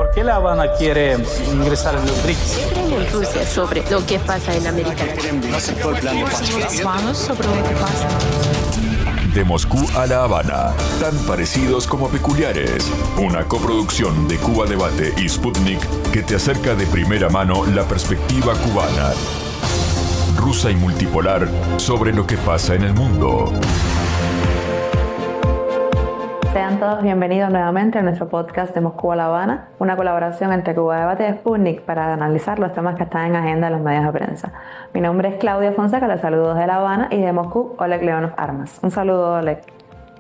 ¿Por qué La Habana quiere ingresar en los BRICS? ¿Qué creen en Rusia sobre lo que pasa en América Latina? No aceptó el plan de paz. Sobre lo que pasa. De Moscú a La Habana, tan parecidos como peculiares. Una coproducción de Cuba Debate y Sputnik que te acerca de primera mano la perspectiva cubana, rusa y multipolar sobre lo que pasa en el mundo. Sean todos bienvenidos nuevamente a nuestro podcast de Moscú a La Habana, una colaboración entre Cuba Debate y Sputnik para analizar los temas que están en agenda de los medios de prensa. Mi nombre es Claudia Fonseca, les saludo desde La Habana, y de Moscú, Oleg Leonov Armas. Un saludo, Oleg.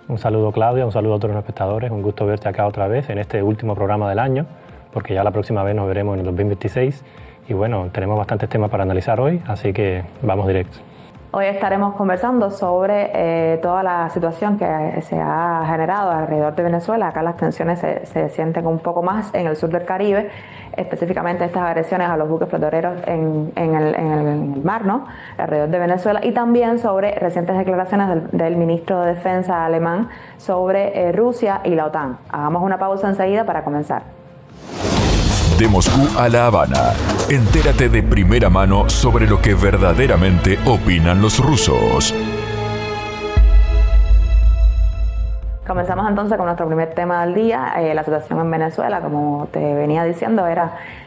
Un saludo, Claudia, un saludo a todos los espectadores, un gusto verte acá otra vez en este último programa del año, porque ya la próxima vez nos veremos en el 2026, y bueno, tenemos bastantes temas para analizar hoy, así que vamos directo. Hoy estaremos conversando sobre toda la situación que se ha generado alrededor de Venezuela. Acá las tensiones se sienten un poco más en el sur del Caribe, específicamente estas agresiones a los buques petroleros en el mar, ¿no?, alrededor de Venezuela, y también sobre recientes declaraciones del ministro de Defensa alemán sobre Rusia y la OTAN. Hagamos una pausa enseguida para comenzar. De Moscú a La Habana, entérate de primera mano sobre lo que verdaderamente opinan los rusos. Comenzamos entonces con nuestro primer tema del día, la situación en Venezuela. Como te venía diciendo,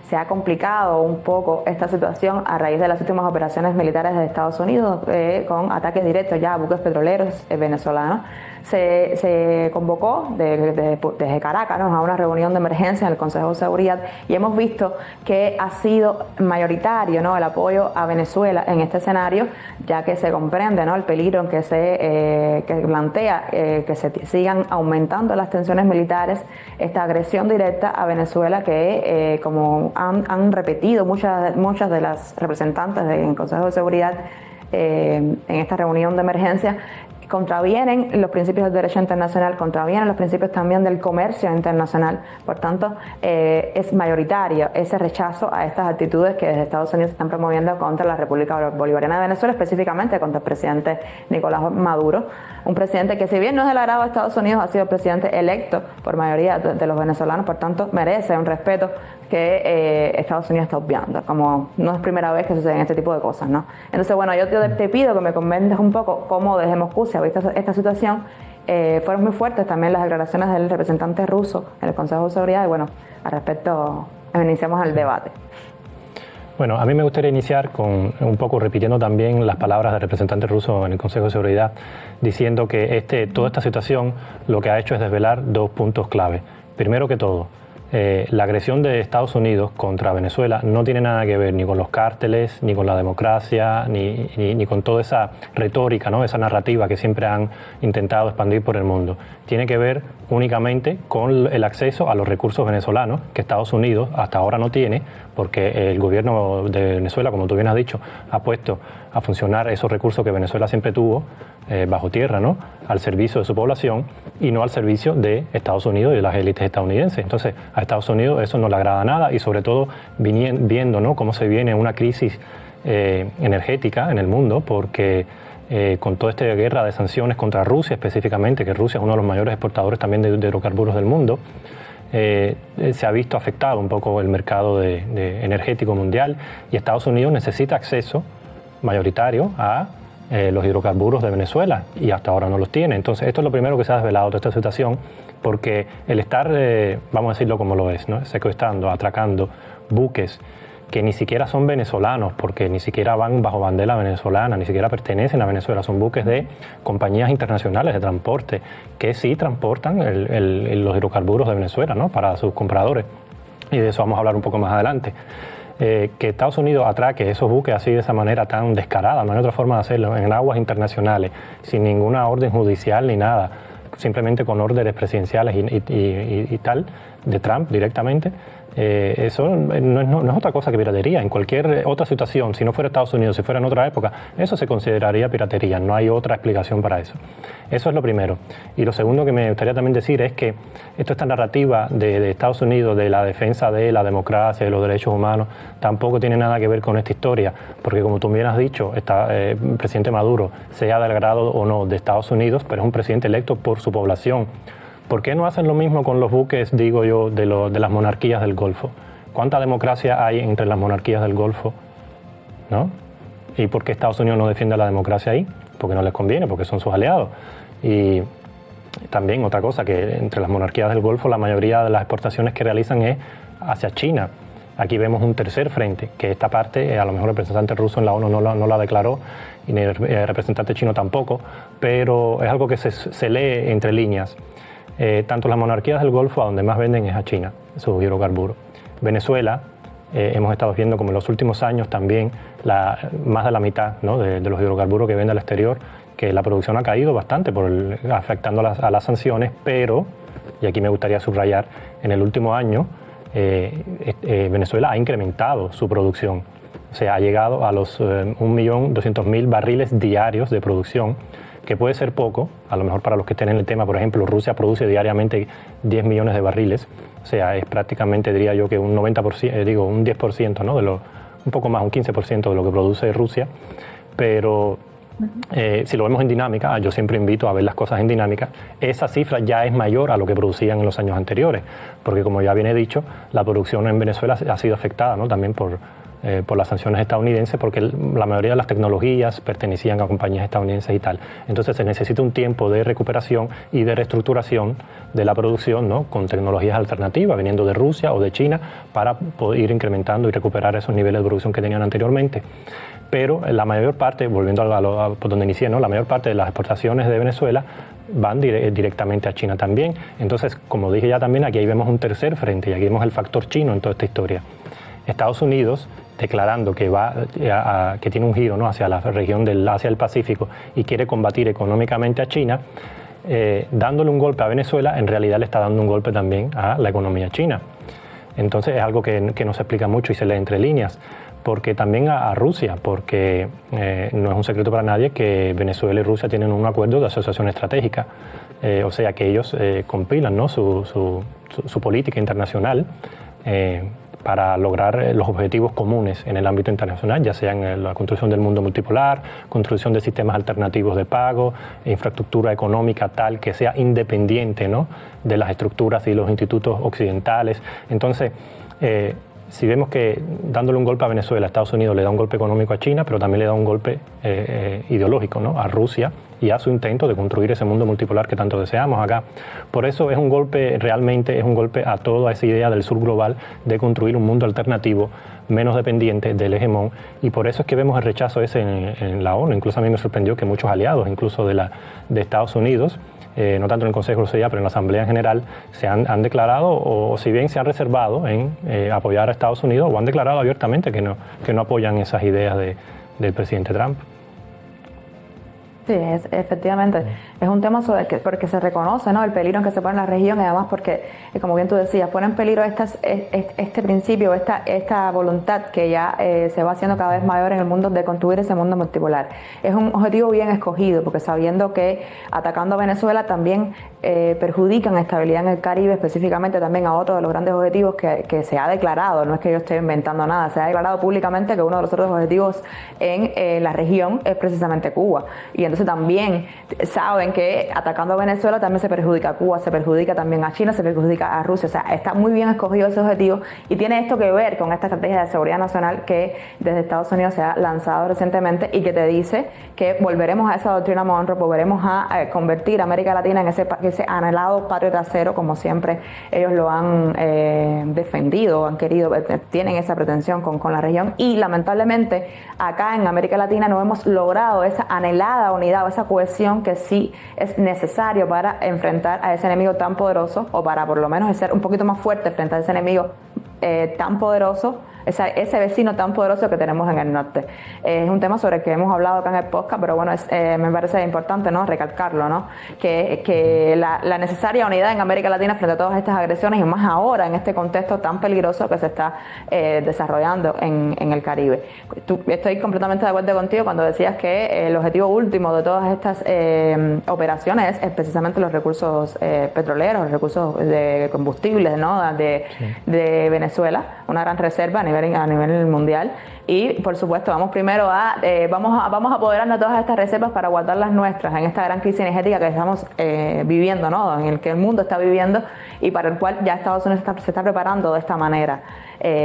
se ha complicado un poco esta situación a raíz de las últimas operaciones militares de Estados Unidos con ataques directos ya a buques petroleros venezolanos. Se convocó desde Caracas, ¿no?, a una reunión de emergencia en el Consejo de Seguridad, y hemos visto que ha sido mayoritario, ¿no?, el apoyo a Venezuela en este escenario, ya que se comprende, ¿no?, el peligro en que plantea que se sigan aumentando las tensiones militares, esta agresión directa a Venezuela que, como han repetido muchas de las representantes del Consejo de Seguridad en esta reunión de emergencia, contravienen los principios del derecho internacional, contravienen los principios también del comercio internacional. Por tanto, es mayoritario ese rechazo a estas actitudes que desde Estados Unidos se están promoviendo contra la República Bolivariana de Venezuela, específicamente contra el presidente Nicolás Maduro, un presidente que, si bien no es del agrado de Estados Unidos, ha sido presidente electo por mayoría de los venezolanos. Por tanto, merece un respeto que Estados Unidos está obviando, como no es primera vez que suceden este tipo de cosas, ¿no? Entonces, bueno, yo te pido que me comentes un poco cómo desde Moscú se ha visto esta situación. Fueron muy fuertes también las declaraciones del representante ruso en el Consejo de Seguridad, y bueno, al respecto iniciamos el debate. Bueno, a mí me gustaría iniciar con un poco repitiendo también las palabras del representante ruso en el Consejo de Seguridad, diciendo que toda esta situación lo que ha hecho es desvelar dos puntos clave. Primero que todo, la agresión de Estados Unidos contra Venezuela no tiene nada que ver ni con los cárteles, ni con la democracia, ni con toda esa retórica, ¿no?, esa narrativa que siempre han intentado expandir por el mundo. Tiene que ver únicamente con el acceso a los recursos venezolanos que Estados Unidos hasta ahora no tiene, porque el gobierno de Venezuela, como tú bien has dicho, ha puesto a funcionar esos recursos que Venezuela siempre tuvo bajo tierra, ¿no?, al servicio de su población y no al servicio de Estados Unidos y de las élites estadounidenses. Entonces, a Estados Unidos eso no le agrada nada, y sobre todo viendo, ¿no?, cómo se viene una crisis energética en el mundo, porque con toda esta guerra de sanciones contra Rusia específicamente, que Rusia es uno de los mayores exportadores también de hidrocarburos del mundo, se ha visto afectado un poco el mercado energético mundial, y Estados Unidos necesita acceso mayoritario a los hidrocarburos de Venezuela, y hasta ahora no los tiene. Entonces, esto es lo primero que se ha desvelado de esta situación, porque el estar, vamos a decirlo como lo es, ¿no?, secuestrando, atracando buques que ni siquiera son venezolanos, porque ni siquiera van bajo bandera venezolana, ni siquiera pertenecen a Venezuela, son buques de compañías internacionales de transporte que sí transportan los hidrocarburos de Venezuela, ¿no?, para sus compradores, y de eso vamos a hablar un poco más adelante. Que Estados Unidos atraque esos buques así, de esa manera tan descarada, no hay otra forma de hacerlo, en aguas internacionales, sin ninguna orden judicial ni nada, simplemente con órdenes presidenciales y tal, de Trump directamente. Eso no es otra cosa que piratería. En cualquier otra situación, si no fuera Estados Unidos, si fuera en otra época, eso se consideraría piratería, no hay otra explicación para eso. Eso es lo primero. Y lo segundo que me gustaría también decir es que esta narrativa de Estados Unidos, de la defensa de la democracia, de los derechos humanos, tampoco tiene nada que ver con esta historia, porque como tú bien has dicho, el presidente Maduro, sea del agrado o no de Estados Unidos, pero es un presidente electo por su población, ¿Por qué no hacen lo mismo con los buques, digo yo, de las monarquías del Golfo? ¿Cuánta democracia hay entre las monarquías del Golfo? ¿No? ¿Y por qué Estados Unidos no defiende la democracia ahí? Porque no les conviene, porque son sus aliados. Y también otra cosa, que entre las monarquías del Golfo la mayoría de las exportaciones que realizan es hacia China. Aquí vemos un tercer frente, que esta parte, a lo mejor el representante ruso en la ONU no la declaró, y ni el representante chino tampoco, pero es algo que se lee entre líneas. Tanto las monarquías del Golfo, a donde más venden es a China, sus hidrocarburos. Venezuela, hemos estado viendo como en los últimos años también más de la mitad, ¿no?, de los hidrocarburos que vende al exterior, que la producción ha caído bastante afectando a las sanciones, pero, y aquí me gustaría subrayar, en el último año Venezuela ha incrementado su producción. O sea, ha llegado a los 1.200.000 barriles diarios de producción, que puede ser poco, a lo mejor para los que estén en el tema. Por ejemplo, Rusia produce diariamente 10 millones de barriles, o sea, es prácticamente, diría yo, que un 90%, un 10%, ¿no?, un poco más, un 15% de lo que produce Rusia, pero si lo vemos en dinámica, yo siempre invito a ver las cosas en dinámica, esa cifra ya es mayor a lo que producían en los años anteriores, porque como ya viene dicho, la producción en Venezuela ha sido afectada, ¿no?, también por las sanciones estadounidenses, porque la mayoría de las tecnologías pertenecían a compañías estadounidenses y tal. Entonces se necesita un tiempo de recuperación y de reestructuración de la producción, ¿no?, con tecnologías alternativas, viniendo de Rusia o de China, para poder ir incrementando y recuperar esos niveles de producción que tenían anteriormente. Pero la mayor parte, volviendo por donde inicié, ¿no?, la mayor parte de las exportaciones de Venezuela van directamente a China también. Entonces, como dije ya también, aquí vemos un tercer frente, y aquí vemos el factor chino en toda esta historia. Estados Unidos, declarando que que tiene un giro, ¿no?, hacia la región del Asia del Pacífico y quiere combatir económicamente a China, dándole un golpe a Venezuela, en realidad le está dando un golpe también a la economía china. Entonces es algo que no se explica mucho y se lee entre líneas, porque también a Rusia, porque no es un secreto para nadie que Venezuela y Rusia tienen un acuerdo de asociación estratégica, o sea que ellos compilan, ¿no?, su política internacional para lograr los objetivos comunes en el ámbito internacional, ya sea en la construcción del mundo multipolar, construcción de sistemas alternativos de pago, infraestructura económica tal que sea independiente, ¿no?, de las estructuras y los institutos occidentales. Entonces, si vemos que dándole un golpe a Venezuela, Estados Unidos le da un golpe económico a China, pero también le da un golpe ideológico, ¿no?, a Rusia y a su intento de construir ese mundo multipolar que tanto deseamos acá. Por eso es un golpe, realmente es un golpe a toda esa idea del sur global de construir un mundo alternativo, menos dependiente del hegemón, y por eso es que vemos el rechazo ese en la ONU. Incluso a mí me sorprendió que muchos aliados, incluso de Estados Unidos, no tanto en el Consejo de Seguridad, pero en la Asamblea en general, se han declarado, o si bien se han reservado en apoyar a Estados Unidos, o han declarado abiertamente que no apoyan esas ideas del presidente Trump. Sí, efectivamente. Es un tema porque se reconoce, ¿no?, el peligro en que se pone en la región, y además porque, como bien tú decías, pone en peligro este principio, esta voluntad que ya se va haciendo cada vez mayor en el mundo de construir ese mundo multipolar. Es un objetivo bien escogido, porque sabiendo que atacando a Venezuela también perjudican estabilidad en el Caribe, específicamente también a otro de los grandes objetivos que se ha declarado, no es que yo esté inventando nada, se ha declarado públicamente que uno de los otros objetivos en la región es precisamente Cuba. Y entonces también saben que atacando a Venezuela también se perjudica a Cuba, se perjudica también a China, se perjudica a Rusia. O sea, está muy bien escogido ese objetivo, y tiene esto que ver con esta estrategia de seguridad nacional que desde Estados Unidos se ha lanzado recientemente, y que te dice que volveremos a esa doctrina Monroe, volveremos a convertir a América Latina en ese anhelado patio trasero, como siempre ellos lo han defendido, han querido, tienen esa pretensión con la región, y lamentablemente acá en América Latina no hemos logrado esa anhelada unidad o esa cohesión que sí es necesario para enfrentar a ese enemigo tan poderoso, o para por lo menos ser un poquito más fuerte frente a ese enemigo tan poderoso, ese vecino tan poderoso que tenemos en el norte. Es un tema sobre el que hemos hablado acá en el podcast, pero bueno, me parece importante, ¿no?, recalcarlo, ¿no?, que la necesaria unidad en América Latina frente a todas estas agresiones, y más ahora en este contexto tan peligroso que se está desarrollando en el Caribe. Estoy completamente de acuerdo contigo cuando decías que el objetivo último de todas estas operaciones es precisamente los recursos petroleros, los recursos de combustibles, ¿no?, de Venezuela, una gran reserva a a nivel mundial. Y por supuesto vamos primero vamos a apoderarnos de todas estas reservas para guardar las nuestras en esta gran crisis energética que estamos viviendo, ¿no? En el que el mundo está viviendo y para el cual ya Estados Unidos se está preparando de esta manera.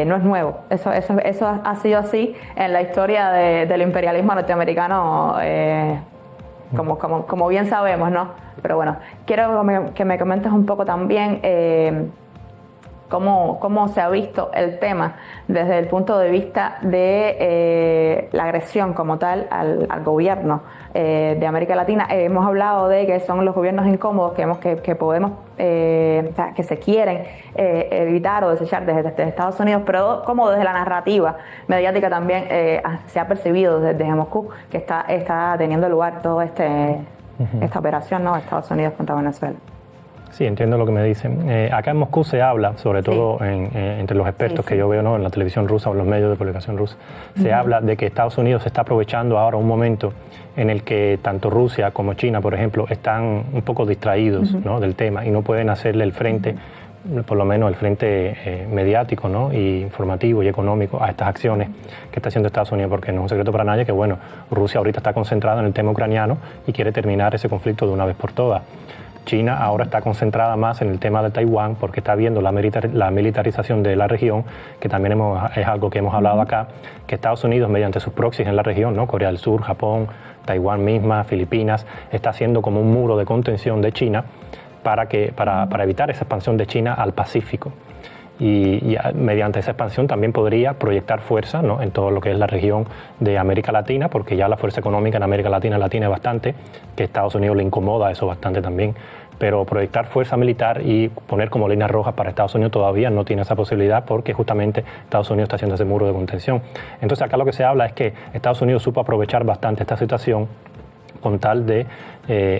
No es nuevo, eso ha sido así en la historia del imperialismo norteamericano, como bien sabemos, ¿no? Pero bueno, quiero que me comentes un poco también cómo se ha visto el tema desde el punto de vista de la agresión como tal al gobierno de América Latina. Hemos hablado de que son los gobiernos incómodos que podemos, que se quieren evitar o desechar desde Estados Unidos, pero como desde la narrativa mediática también se ha percibido desde Moscú que está teniendo lugar toda esta operación, ¿no?, de Estados Unidos contra Venezuela. Sí, entiendo lo que me dicen. Acá en Moscú se habla, sobre todo entre los expertos que yo veo, ¿no?, en la televisión rusa o en los medios de publicación rusa, se habla de que Estados Unidos se está aprovechando ahora un momento en el que tanto Rusia como China, por ejemplo, están un poco distraídos, ¿no?, del tema y no pueden hacerle el frente, por lo menos el frente mediático, ¿no?, y informativo y económico a estas acciones que está haciendo Estados Unidos, porque no es un secreto para nadie que, bueno, Rusia ahorita está concentrada en el tema ucraniano y quiere terminar ese conflicto de una vez por todas. China ahora está concentrada más en el tema de Taiwán porque está viendo la militarización de la región, que también es algo que hemos hablado acá, que Estados Unidos, mediante sus proxies en la región, ¿no?, Corea del Sur, Japón, Taiwán misma, Filipinas, está haciendo como un muro de contención de China para evitar esa expansión de China al Pacífico. Y mediante esa expansión también podría proyectar fuerza, ¿no?, en todo lo que es la región de América Latina, porque ya la fuerza económica en América Latina la tiene bastante, que a Estados Unidos le incomoda eso bastante también, pero proyectar fuerza militar y poner como líneas rojas para Estados Unidos todavía no tiene esa posibilidad porque justamente Estados Unidos está haciendo ese muro de contención. Entonces acá lo que se habla es que Estados Unidos supo aprovechar bastante esta situación con tal de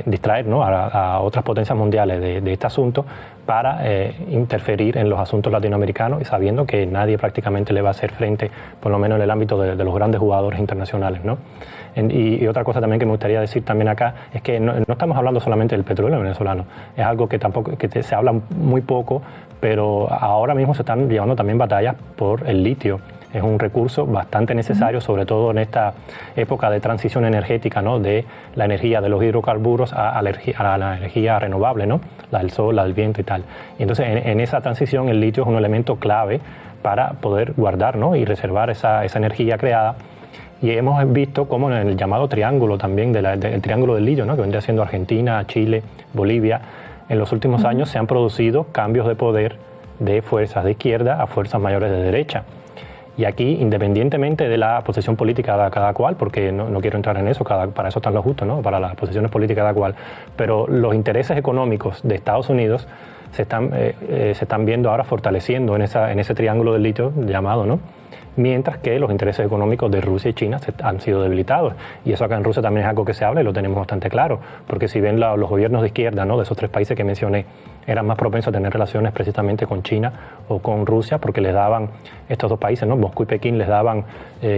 distraer, ¿no?, a otras potencias mundiales de este asunto para interferir en los asuntos latinoamericanos y sabiendo que nadie prácticamente le va a hacer frente, por lo menos en el ámbito de los grandes jugadores internacionales, ¿no? Y otra cosa también que me gustaría decir también acá es que no estamos hablando solamente del petróleo venezolano, es algo que se habla muy poco, pero ahora mismo se están llevando también batallas por el litio. Es un recurso bastante necesario, sobre todo en esta época de transición energética, ¿no?, de la energía de los hidrocarburos a la energía renovable, ¿no?, la del sol, la del viento y tal. Y entonces en esa transición el litio es un elemento clave para poder guardar, ¿no?, y reservar esa energía creada. Y hemos visto como en el llamado triángulo también, el triángulo del litio, ¿no?, que vendría siendo Argentina, Chile, Bolivia, en los últimos años se han producido cambios de poder de fuerzas de izquierda a fuerzas mayores de derecha. Y aquí, independientemente de la posición política de cada cual, porque no quiero entrar en eso, para eso están los justos, ¿no?, para las posiciones políticas de cada cual, pero los intereses económicos de Estados Unidos se están viendo ahora fortaleciendo en ese triángulo del litio llamado, ¿no?, mientras que los intereses económicos de Rusia y China han sido debilitados. Y eso acá en Rusia también es algo que se habla y lo tenemos bastante claro, porque si bien los gobiernos de izquierda, ¿no?, de esos tres países que mencioné, eran más propensos a tener relaciones precisamente con China o con Rusia, porque les daban, estos dos países, ¿no?, Moscú y Pekín, les daban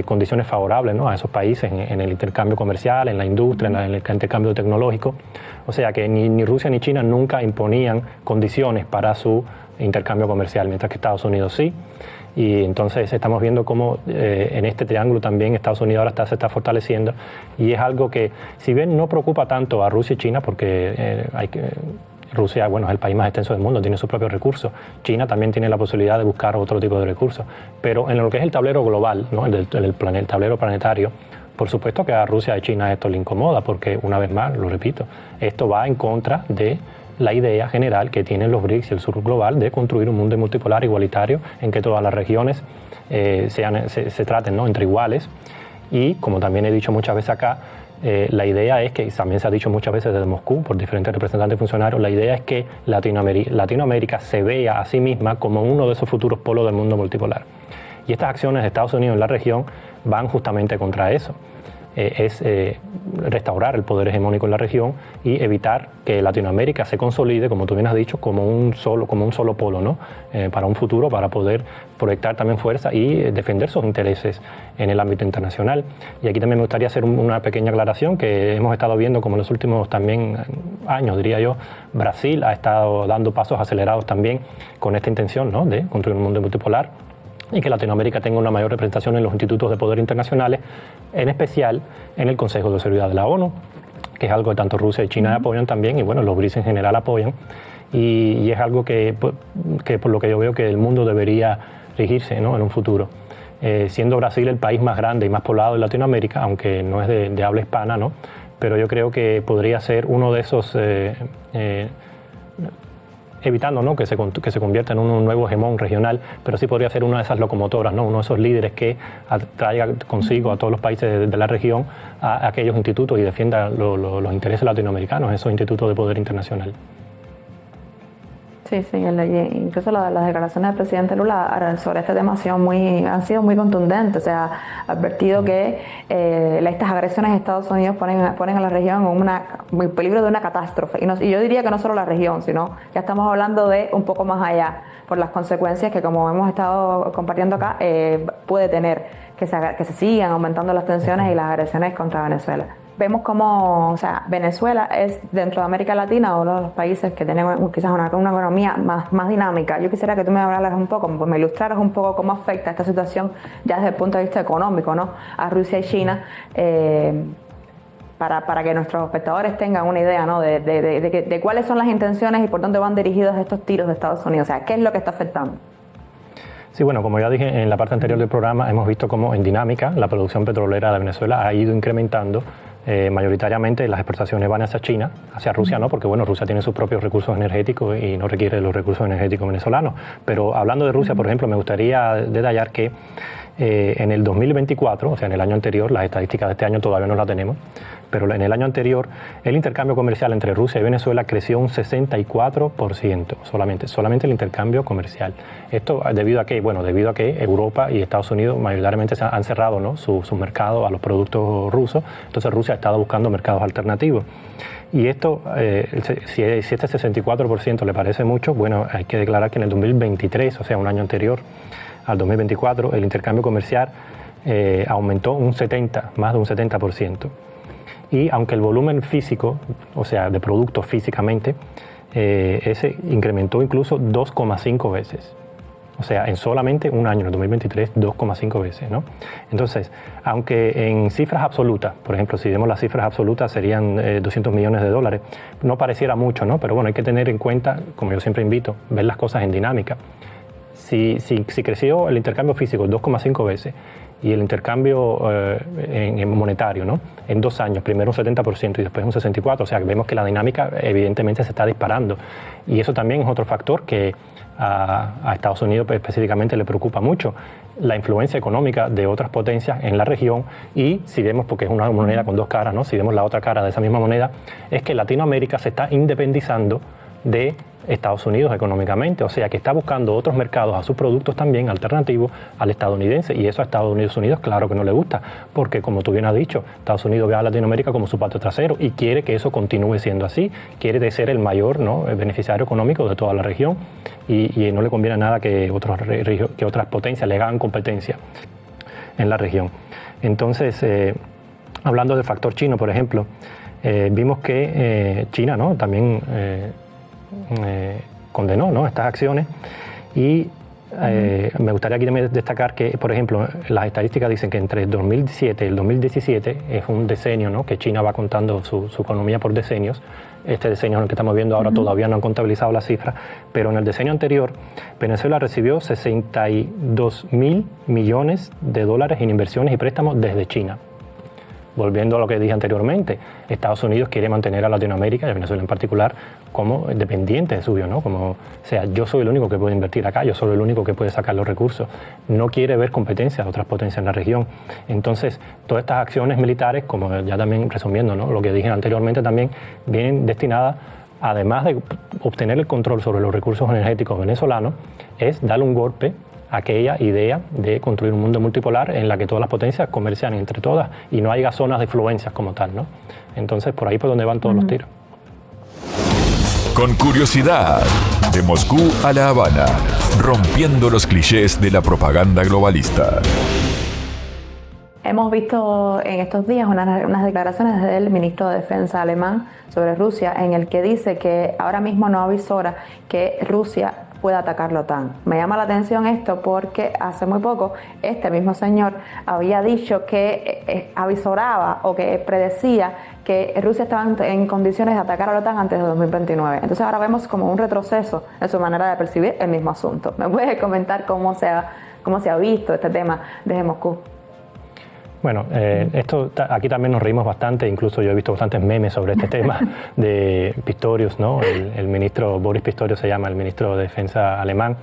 condiciones favorables, ¿no?, a esos países en el intercambio comercial, en la industria, en el intercambio tecnológico. O sea que ni Rusia ni China nunca imponían condiciones para su intercambio comercial, mientras que Estados Unidos sí. Y entonces estamos viendo cómo en este triángulo también Estados Unidos ahora se está fortaleciendo, y es algo que, si bien no preocupa tanto a Rusia y China, porque Rusia, bueno, es el país más extenso del mundo, tiene sus propios recursos. China también tiene la posibilidad de buscar otro tipo de recursos. Pero en lo que es el tablero global, ¿no?, el tablero planetario, por supuesto que a Rusia y China esto le incomoda, porque una vez más, lo repito, esto va en contra de la idea general que tienen los BRICS y el sur global de construir un mundo multipolar igualitario en que todas las regiones se traten, ¿no?, entre iguales. Y como también he dicho muchas veces acá, la idea es que, también se ha dicho muchas veces desde Moscú por diferentes representantes y funcionarios, la idea es que Latinoamérica se vea a sí misma como uno de esos futuros polos del mundo multipolar. Y estas acciones de Estados Unidos en la región van justamente contra eso. Es restaurar el poder hegemónico en la región y evitar que Latinoamérica se consolide, como tú bien has dicho, como un solo polo, ¿no?, para un futuro, para poder proyectar también fuerza y defender sus intereses en el ámbito internacional. Y aquí también me gustaría hacer una pequeña aclaración que hemos estado viendo como en los últimos también años, diría yo. Brasil ha estado dando pasos acelerados también con esta intención, ¿no?, de construir un mundo multipolar. y que Latinoamérica tenga una mayor representación en los institutos de poder internacionales, en especial en el Consejo de Seguridad de la ONU, que es algo que tanto Rusia y China apoyan también, y bueno, los BRICS en general apoyan, y es algo que por lo que yo veo que el mundo debería regirse, ¿no?, en un futuro. Siendo Brasil el país más grande y más poblado de Latinoamérica, aunque no es de habla hispana, ¿no?, pero yo creo que podría ser uno de esos, evitando, ¿no?, que se convierta en un nuevo hegemón regional, pero sí podría ser una de esas locomotoras, ¿no?, uno de esos líderes que traiga consigo a todos los países de la región a aquellos institutos y defienda los intereses latinoamericanos, esos institutos de poder internacional. Sí, incluso las declaraciones del presidente Lula sobre este tema han sido muy contundentes. O sea, ha advertido que estas agresiones de Estados Unidos ponen a la región en el peligro de una catástrofe. Y yo diría que no solo la región, sino ya estamos hablando de un poco más allá, por las consecuencias que, como hemos estado compartiendo acá, puede tener que se sigan aumentando las tensiones y las agresiones contra Venezuela. Vemos cómo, o sea, Venezuela es, dentro de América Latina, uno de los países que tienen quizás una economía más dinámica. Yo quisiera que tú me hablaras un poco, me ilustraras un poco cómo afecta esta situación ya desde el punto de vista económico, ¿no?, a Rusia y China, para que nuestros espectadores tengan una idea, ¿no?, de cuáles son las intenciones y por dónde van dirigidos estos tiros de Estados Unidos. O sea, ¿qué es lo que está afectando? Sí, bueno, como ya dije en la parte anterior del programa, hemos visto cómo en dinámica la producción petrolera de Venezuela ha ido incrementando. Mayoritariamente las exportaciones van hacia China, hacia Rusia no, porque bueno, Rusia tiene sus propios recursos energéticos y no requiere los recursos energéticos venezolanos. Pero hablando de Rusia, por ejemplo, me gustaría detallar que en el 2024, o sea, en el año anterior, las estadísticas de este año todavía no las tenemos, pero en el año anterior el intercambio comercial entre Rusia y Venezuela creció un 64%, solamente el intercambio comercial. Esto debido a que, bueno, debido a que Europa y Estados Unidos mayoritariamente han cerrado, ¿no?, sus mercados a los productos rusos, entonces Rusia ha estado buscando mercados alternativos. Y esto, si este 64% le parece mucho, bueno, hay que declarar que en el 2023, o sea, un año anterior al 2024, el intercambio comercial aumentó más de un 70%. Y aunque el volumen físico, o sea, de productos físicamente, ese incrementó incluso 2,5 veces. O sea, en solamente un año, en el 2023, 2,5 veces, ¿no? Entonces, aunque en cifras absolutas, por ejemplo, si vemos las cifras absolutas serían 200 millones de dólares, no pareciera mucho, ¿no? Pero bueno, hay que tener en cuenta, como yo siempre invito, ver las cosas en dinámica. Si creció el intercambio físico 2,5 veces y el intercambio en monetario, ¿no?, en 2 años, primero un 70% y después un 64%, o sea, vemos que la dinámica evidentemente se está disparando. Y eso también es otro factor que a Estados Unidos específicamente le preocupa mucho, la influencia económica de otras potencias en la región. Y si vemos, porque es una moneda con dos caras, ¿no?, si vemos la otra cara de esa misma moneda, es que Latinoamérica se está independizando de Estados Unidos económicamente, o sea que está buscando otros mercados a sus productos también alternativos al estadounidense, y eso a Estados Unidos claro que no le gusta, porque como tú bien has dicho, Estados Unidos ve a Latinoamérica como su patio trasero y quiere que eso continúe siendo así, quiere ser el mayor, ¿no?, beneficiario económico de toda la región, y no le conviene nada que otras potencias le hagan competencia en la región. Entonces, hablando del factor chino, por ejemplo, vimos que China, ¿no?, también condenó, ¿no?, estas acciones, y me gustaría aquí también destacar que, por ejemplo, las estadísticas dicen que entre el 2007 y el 2017 es un decenio, ¿no?, que China va contando su economía por decenios. Este decenio en el que estamos viendo ahora todavía no han contabilizado las cifras, pero en el decenio anterior Venezuela recibió 62.000 millones de dólares en inversiones y préstamos desde China. Volviendo a lo que dije anteriormente, Estados Unidos quiere mantener a Latinoamérica, y a Venezuela en particular, como dependiente suyo, ¿no? Como, o sea, yo soy el único que puede invertir acá, yo soy el único que puede sacar los recursos. No quiere ver competencia de otras potencias en la región. Entonces, todas estas acciones militares, como ya también resumiendo, ¿no?, lo que dije anteriormente, también vienen destinadas, además de obtener el control sobre los recursos energéticos venezolanos, es darle un golpe aquella idea de construir un mundo multipolar en la que todas las potencias comercian entre todas y no haya zonas de influencias como tal, ¿no? Entonces, por ahí por donde van todos los tiros. Con curiosidad, de Moscú a La Habana, rompiendo los clichés de la propaganda globalista. Hemos visto en estos días unas declaraciones del ministro de Defensa alemán sobre Rusia, en el que dice que ahora mismo no avisora que Rusia puede atacar la OTAN. Me llama la atención esto porque hace muy poco este mismo señor había dicho que avisoraba o que predecía que Rusia estaba en condiciones de atacar a la OTAN antes de 2029. Entonces ahora vemos como un retroceso en su manera de percibir el mismo asunto. ¿Me puedes comentar cómo se ha visto este tema desde Moscú? Bueno, aquí también nos reímos bastante, incluso yo he visto bastantes memes sobre este tema de Pistorius, ¿no? El ministro Boris Pistorius se llama, el ministro de Defensa alemán,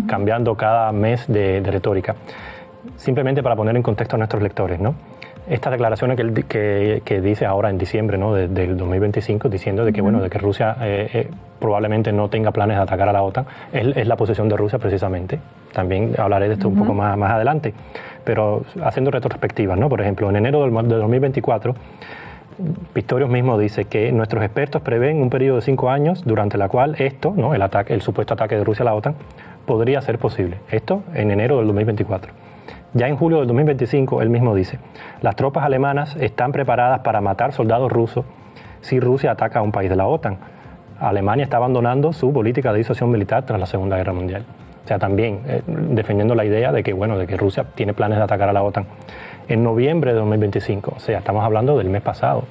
cambiando cada mes de retórica. Simplemente para poner en contexto a nuestros lectores, ¿no? Estas declaraciones que dice ahora en diciembre, ¿no? del 2025, diciendo de que, bueno, de que Rusia probablemente no tenga planes de atacar a la OTAN, es la posición de Rusia precisamente. También hablaré de esto un poco más adelante, pero haciendo retrospectivas, ¿no? Por ejemplo, en enero de 2024, Pistorius mismo dice que nuestros expertos prevén un periodo de 5 años durante la cual esto, ¿no? el supuesto ataque de Rusia a la OTAN, podría ser posible. Esto en enero del 2024. Ya en julio del 2025, él mismo dice, las tropas alemanas están preparadas para matar soldados rusos si Rusia ataca a un país de la OTAN. Alemania está abandonando su política de disuasión militar tras la Segunda Guerra Mundial. O sea, también defendiendo la idea de que, bueno, de que Rusia tiene planes de atacar a la OTAN. En noviembre de 2025, o sea, estamos hablando del mes pasado,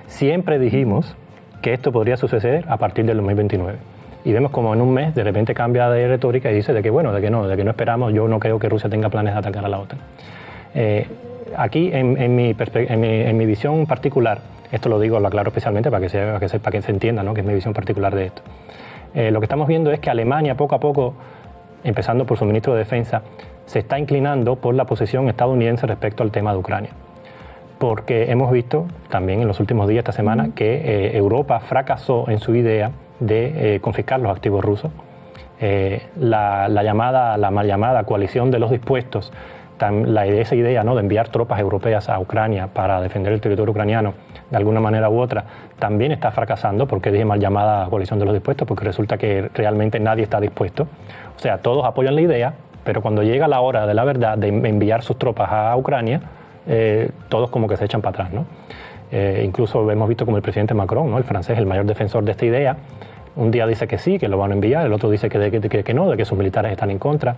siempre dijimos que esto podría suceder a partir del 2029. Y vemos como en un mes de repente cambia de retórica y dice de que bueno, de que no esperamos, yo no creo que Rusia tenga planes de atacar a la OTAN. Aquí en mi visión particular, esto lo digo, lo aclaro especialmente para que se entienda, ¿no? Que es mi visión particular de esto. Lo que estamos viendo es que Alemania poco a poco, empezando por su ministro de Defensa, se está inclinando por la posición estadounidense respecto al tema de Ucrania. Porque hemos visto también en los últimos días, esta semana, que Europa fracasó en su idea de confiscar los activos rusos. La mal llamada coalición de los dispuestos, esa idea, ¿no? de enviar tropas europeas a Ucrania para defender el territorio ucraniano de alguna manera u otra, también está fracasando. ¿Por qué dije mal llamada coalición de los dispuestos? Porque resulta que realmente nadie está dispuesto. O sea, todos apoyan la idea, pero cuando llega la hora de la verdad de enviar sus tropas a Ucrania, todos como que se echan para atrás, ¿no? Incluso hemos visto como el presidente Macron, ¿no? El francés, el mayor defensor de esta idea, un día dice que sí, que lo van a enviar, el otro dice que no, de que sus militares están en contra.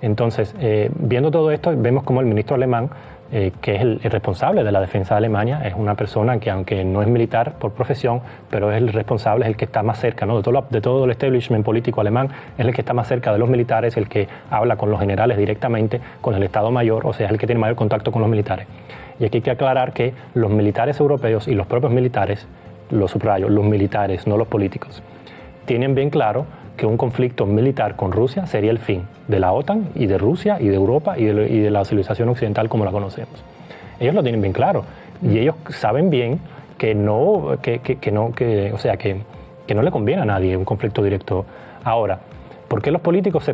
Entonces, viendo todo esto, vemos como el ministro alemán, que es el responsable de la defensa de Alemania, es una persona que, aunque no es militar por profesión, pero es el responsable, es el que está más cerca, ¿no? de todo el establishment político alemán, es el que está más cerca de los militares, el que habla con los generales directamente, con el Estado Mayor, o sea, es el que tiene mayor contacto con los militares. Y aquí hay que aclarar que los militares europeos y los propios militares, lo subrayo, los militares, no los políticos, tienen bien claro que un conflicto militar con Rusia sería el fin de la OTAN y de Rusia y de Europa y de la civilización occidental como la conocemos. Ellos lo tienen bien claro y ellos saben bien que no le conviene a nadie un conflicto directo. Ahora, ¿por qué los políticos,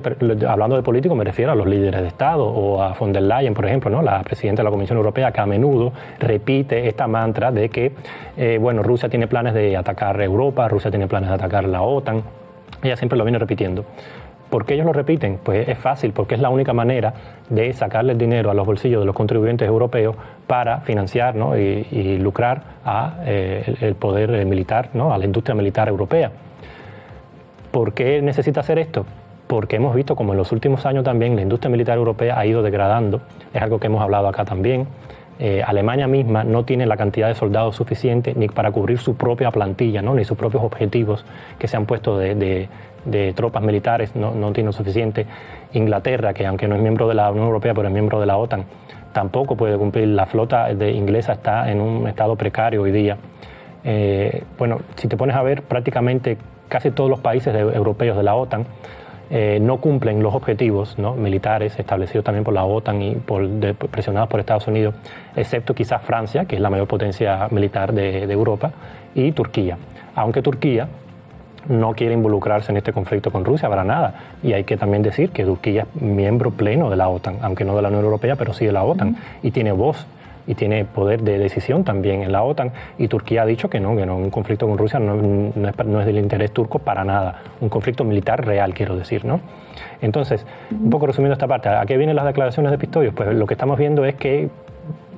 hablando de políticos me refiero a los líderes de Estado o a von der Leyen, por ejemplo, ¿no? La presidenta de la Comisión Europea, que a menudo repite esta mantra de que Rusia tiene planes de atacar Europa, Rusia tiene planes de atacar la OTAN? Ella siempre lo viene repitiendo. ¿Por qué ellos lo repiten? Pues es fácil, porque es la única manera de sacarle el dinero a los bolsillos de los contribuyentes europeos para financiar, ¿no? y lucrar a el poder militar, ¿no? a la industria militar europea. ¿Por qué necesita hacer esto? Porque hemos visto como en los últimos años también la industria militar europea ha ido degradando. Es algo que hemos hablado acá también. Alemania misma no tiene la cantidad de soldados suficiente ni para cubrir su propia plantilla, ¿no? ni sus propios objetivos que se han puesto de tropas militares, no tiene lo suficiente. Inglaterra, que aunque no es miembro de la Unión Europea, pero es miembro de la OTAN, tampoco puede cumplir. La flota inglesa está en un estado precario hoy día. Si te pones a ver, prácticamente casi todos los países europeos de la OTAN no cumplen los objetivos, ¿no? militares establecidos también por la OTAN y presionados por Estados Unidos, excepto quizás Francia, que es la mayor potencia militar de Europa, y Turquía. Aunque Turquía no quiere involucrarse en este conflicto con Rusia para nada. Y hay que también decir que Turquía es miembro pleno de la OTAN, aunque no de la Unión Europea, pero sí de la OTAN, y tiene voz y tiene poder de decisión también en la OTAN, y Turquía ha dicho que no, un conflicto con Rusia no es del interés turco para nada, un conflicto militar real, quiero decir, ¿no? Entonces, un poco resumiendo esta parte, ¿a qué vienen las declaraciones de Pistorius? Pues lo que estamos viendo es que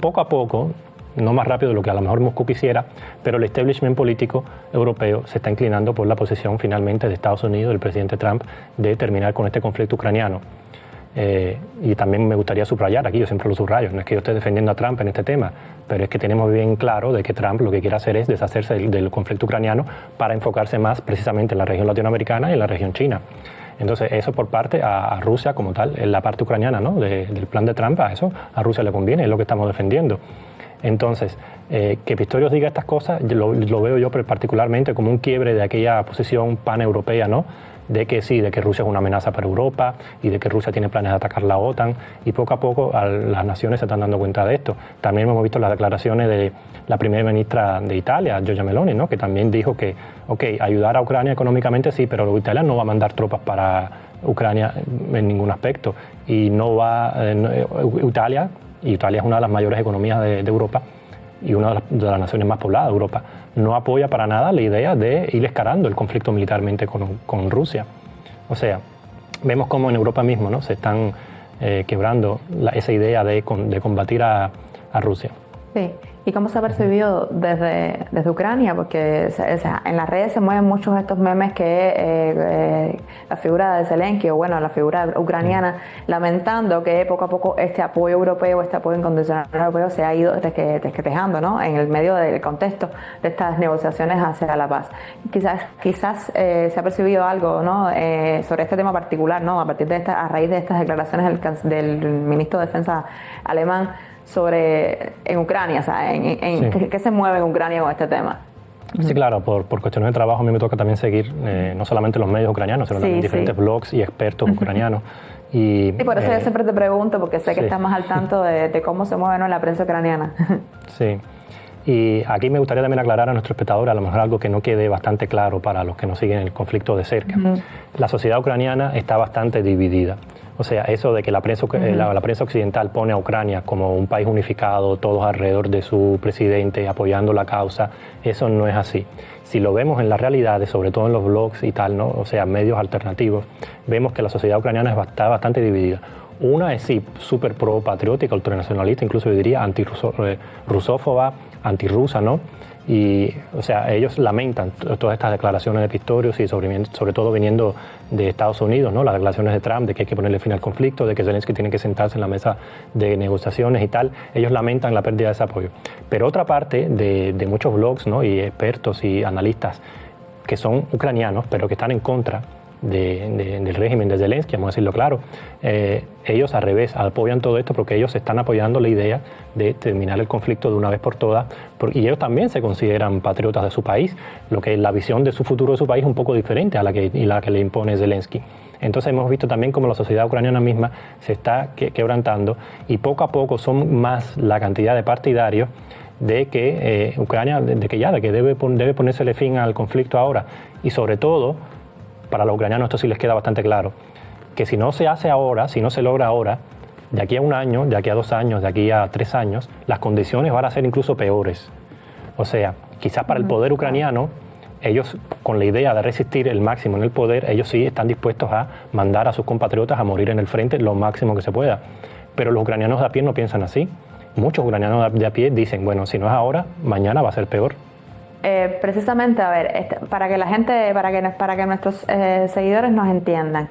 poco a poco no más rápido de lo que a lo mejor Moscú quisiera, pero el establishment político europeo se está inclinando por la posición finalmente de Estados Unidos, del presidente Trump, de terminar con este conflicto ucraniano. Y también me gustaría subrayar aquí, yo siempre lo subrayo, no es que yo esté defendiendo a Trump en este tema, pero es que tenemos bien claro de que Trump lo que quiere hacer es deshacerse del conflicto ucraniano para enfocarse más precisamente en la región latinoamericana y en la región china. Entonces, eso por parte a Rusia como tal, en la parte ucraniana, ¿no? Del plan de Trump, a Rusia le conviene, es lo que estamos defendiendo. Entonces, que Pistorius diga estas cosas, lo veo yo particularmente como un quiebre de aquella posición paneuropea, ¿no? De que sí, de que Rusia es una amenaza para Europa y de que Rusia tiene planes de atacar la OTAN, y poco a poco las naciones se están dando cuenta de esto. También hemos visto las declaraciones de la primera ministra de Italia, Giorgia Meloni, ¿no? Que también dijo que, ayudar a Ucrania económicamente sí, pero Italia no va a mandar tropas para Ucrania en ningún aspecto, y no va Italia es una de las mayores economías de Europa y una de las naciones más pobladas de Europa, no apoya para nada la idea de ir escalando el conflicto militarmente con Rusia. O sea, vemos cómo en Europa mismo, ¿no? Se están quebrando esa idea de combatir a Rusia. Sí. ¿Y cómo se ha percibido desde Ucrania? Porque en las redes se mueven muchos estos memes que la figura de Zelensky, o bueno, la figura ucraniana, lamentando que poco a poco este apoyo europeo, este apoyo incondicional europeo se ha ido desquetejando, ¿no? En el medio del contexto de estas negociaciones hacia la paz. Quizás se ha percibido algo, ¿no? Sobre este tema particular, ¿no? A raíz de estas declaraciones del ministro de Defensa alemán en Ucrania, o sea, sí. ¿Qué se mueve en Ucrania con este tema? Sí, claro, por cuestiones de trabajo a mí me toca también seguir no solamente los medios ucranianos, sino también diferentes blogs y expertos ucranianos. Y por eso yo siempre te pregunto, porque sé que estás más al tanto de cómo se mueve, ¿no?, la prensa ucraniana. Sí, y aquí me gustaría también aclarar a nuestros espectadores a lo mejor algo que no quede bastante claro para los que nos siguen el conflicto de cerca. La sociedad ucraniana está bastante dividida. O sea, eso de que la prensa occidental pone a Ucrania como un país unificado, todos alrededor de su presidente, apoyando la causa, eso no es así. Si lo vemos en las realidades, sobre todo en los blogs y tal, ¿no? O sea, medios alternativos, vemos que la sociedad ucraniana está bastante dividida. Una es sí, súper pro-patriótica, ultranacionalista, incluso yo diría antirrusófoba, antirrusa, ¿no? Y, o sea, ellos lamentan todas estas declaraciones de Pistorius y sobre todo viniendo de Estados Unidos, ¿no? Las declaraciones de Trump de que hay que ponerle fin al conflicto, de que Zelensky tiene que sentarse en la mesa de negociaciones y tal. Ellos lamentan la pérdida de ese apoyo. Pero otra parte de muchos blogs, ¿no?, y expertos y analistas que son ucranianos, pero que están en contra del régimen de Zelensky, vamos a decirlo claro, ellos al revés apoyan todo esto porque ellos están apoyando la idea de terminar el conflicto de una vez por todas, y ellos también se consideran patriotas de su país, lo que es la visión de su futuro de su país es un poco diferente a la que le impone Zelensky. Entonces hemos visto también cómo la sociedad ucraniana misma se está quebrantando, y poco a poco son más la cantidad de partidarios de que Ucrania, de que debe ponérsele fin al conflicto ahora, y sobre todo para los ucranianos esto sí les queda bastante claro, que si no se hace ahora, si no se logra ahora, de aquí a un año, de aquí a 2 años, de aquí a 3 años, las condiciones van a ser incluso peores. O sea, quizás para el poder ucraniano, ellos con la idea de resistir el máximo en el poder, ellos sí están dispuestos a mandar a sus compatriotas a morir en el frente lo máximo que se pueda. Pero los ucranianos de a pie no piensan así. Muchos ucranianos de a pie dicen, bueno, si no es ahora, mañana va a ser peor. Precisamente, a ver, para que nuestros seguidores nos entiendan,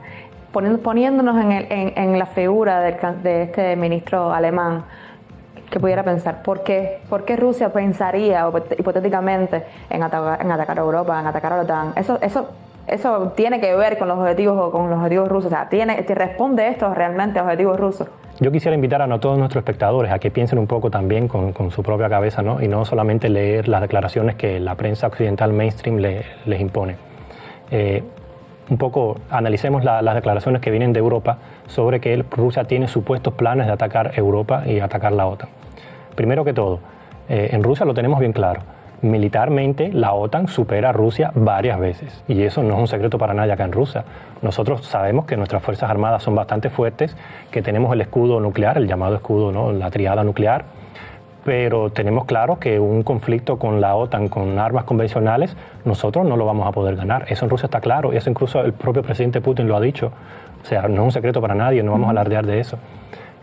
poniéndonos en la figura de este ministro alemán, que pudiera pensar, ¿por qué Rusia pensaría hipotéticamente en atacar a Europa, en atacar a la OTAN? Eso tiene que ver con los objetivos rusos, o sea, responde esto realmente a objetivos rusos. Yo quisiera invitar a todos nuestros espectadores a que piensen un poco también con su propia cabeza, ¿no? Y no solamente leer las declaraciones que la prensa occidental mainstream les impone. Un poco analicemos las declaraciones que vienen de Europa sobre que Rusia tiene supuestos planes de atacar Europa y atacar la OTAN. Primero que todo, en Rusia lo tenemos bien claro. Militarmente, la OTAN supera a Rusia varias veces, y eso no es un secreto para nadie acá en Rusia. Nosotros sabemos que nuestras fuerzas armadas son bastante fuertes, que tenemos el escudo nuclear, el llamado escudo, ¿no?, la triada nuclear, pero tenemos claro que un conflicto con la OTAN con armas convencionales, nosotros no lo vamos a poder ganar. Eso en Rusia está claro, y eso incluso el propio presidente Putin lo ha dicho. O sea, no es un secreto para nadie, no vamos a alardear de eso.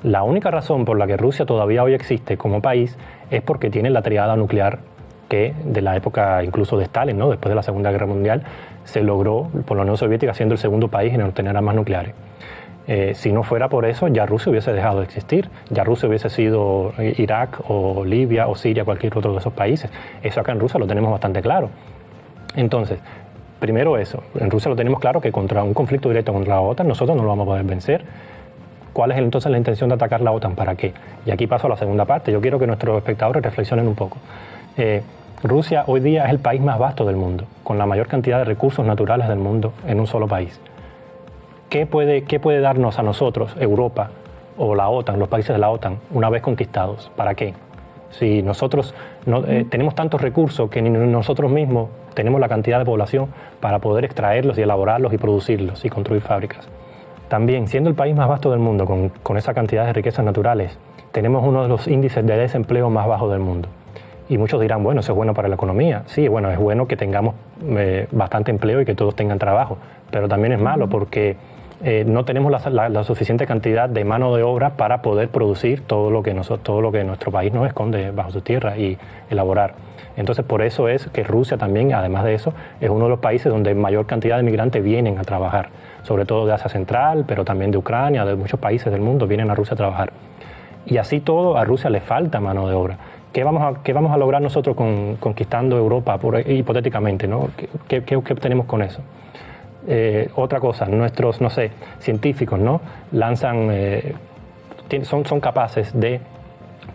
La única razón por la que Rusia todavía hoy existe como país es porque tiene la triada nuclear que de la época incluso de Stalin, ¿no? Después de la Segunda Guerra Mundial, se logró por la Unión Soviética siendo el segundo país en tener armas nucleares. Si no fuera por eso, ya Rusia hubiese dejado de existir, ya Rusia hubiese sido Irak o Libia o Siria, cualquier otro de esos países. Eso acá en Rusia lo tenemos bastante claro. Entonces, primero eso, en Rusia lo tenemos claro que contra un conflicto directo contra la OTAN nosotros no lo vamos a poder vencer. ¿Cuál es entonces la intención de atacar la OTAN? ¿Para qué? Y aquí paso a la segunda parte. Yo quiero que nuestros espectadores reflexionen un poco. Rusia hoy día es el país más vasto del mundo, con la mayor cantidad de recursos naturales del mundo en un solo país. ¿Qué puede darnos a nosotros, Europa o la OTAN, los países de la OTAN, una vez conquistados? ¿Para qué? Si nosotros tenemos tantos recursos que ni nosotros mismos tenemos la cantidad de población para poder extraerlos y elaborarlos y producirlos y construir fábricas. También, siendo el país más vasto del mundo, con esa cantidad de riquezas naturales, tenemos uno de los índices de desempleo más bajos del mundo. Y muchos dirán, bueno, eso es bueno para la economía. Sí, bueno, es bueno que tengamos bastante empleo y que todos tengan trabajo, pero también es malo porque no tenemos la suficiente cantidad de mano de obra para poder producir todo lo que nuestro país nos esconde bajo su tierra y elaborar. Entonces, por eso es que Rusia también, además de eso, es uno de los países donde mayor cantidad de migrantes vienen a trabajar, sobre todo de Asia Central, pero también de Ucrania, de muchos países del mundo vienen a Rusia a trabajar. Y así todo, a Rusia le falta mano de obra. ¿Qué vamos a lograr nosotros conquistando Europa, hipotéticamente, ¿no? ¿Qué obtenemos con eso? Otra cosa, nuestros, científicos, ¿no? Son capaces de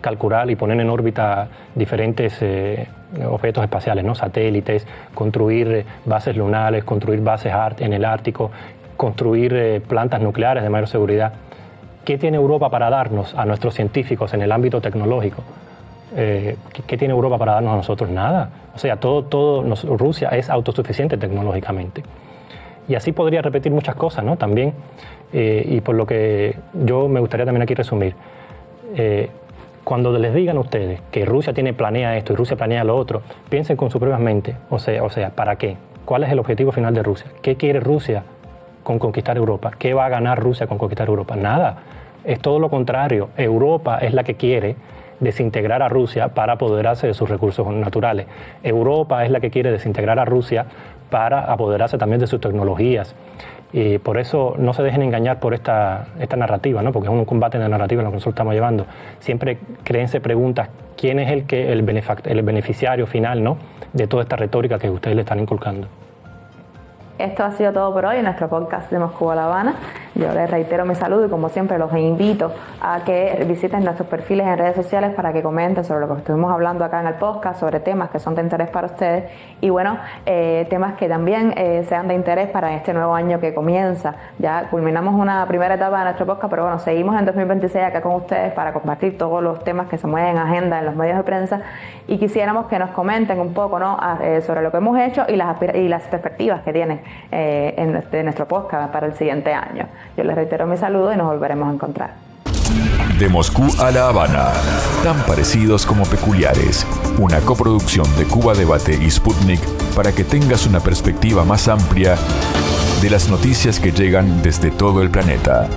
calcular y poner en órbita diferentes objetos espaciales, ¿no? Satélites, construir bases lunares, construir bases en el Ártico, construir plantas nucleares de mayor seguridad. ¿Qué tiene Europa para darnos a nuestros científicos en el ámbito tecnológico? ¿Qué tiene Europa para darnos a nosotros? Nada. O sea, Rusia es autosuficiente tecnológicamente. Y así podría repetir muchas cosas, ¿no? También, y por lo que yo me gustaría también aquí resumir, cuando les digan a ustedes que Rusia planea esto y Rusia planea lo otro, piensen con sus propias mentes, o sea, ¿para qué? ¿Cuál es el objetivo final de Rusia? ¿Qué quiere Rusia con conquistar Europa? ¿Qué va a ganar Rusia con conquistar Europa? Nada. Es todo lo contrario. Europa es la que quiere desintegrar a Rusia para apoderarse de sus recursos naturales. Europa es la que quiere desintegrar a Rusia para apoderarse también de sus tecnologías. Y por eso no se dejen engañar por esta narrativa, ¿no? Porque es un combate de narrativa en lo que nosotros estamos llevando. Siempre créense preguntas, ¿quién es el beneficiario final, ¿no? de toda esta retórica que ustedes le están inculcando? Esto ha sido todo por hoy en nuestro podcast de Moscú a La Habana. Yo les reitero mi saludo y como siempre los invito a que visiten nuestros perfiles en redes sociales para que comenten sobre lo que estuvimos hablando acá en el podcast, sobre temas que son de interés para ustedes y bueno, temas que también sean de interés para este nuevo año que comienza. Ya culminamos una primera etapa de nuestro podcast, pero bueno, seguimos en 2026 acá con ustedes para compartir todos los temas que se mueven en agenda en los medios de prensa y quisiéramos que nos comenten un poco, ¿no? Sobre lo que hemos hecho y las perspectivas que tienen de nuestro podcast para el siguiente año. Yo les reitero mi saludo y nos volveremos a encontrar. De Moscú a La Habana, tan parecidos como peculiares, una coproducción de Cuba Debate y Sputnik para que tengas una perspectiva más amplia de las noticias que llegan desde todo el planeta.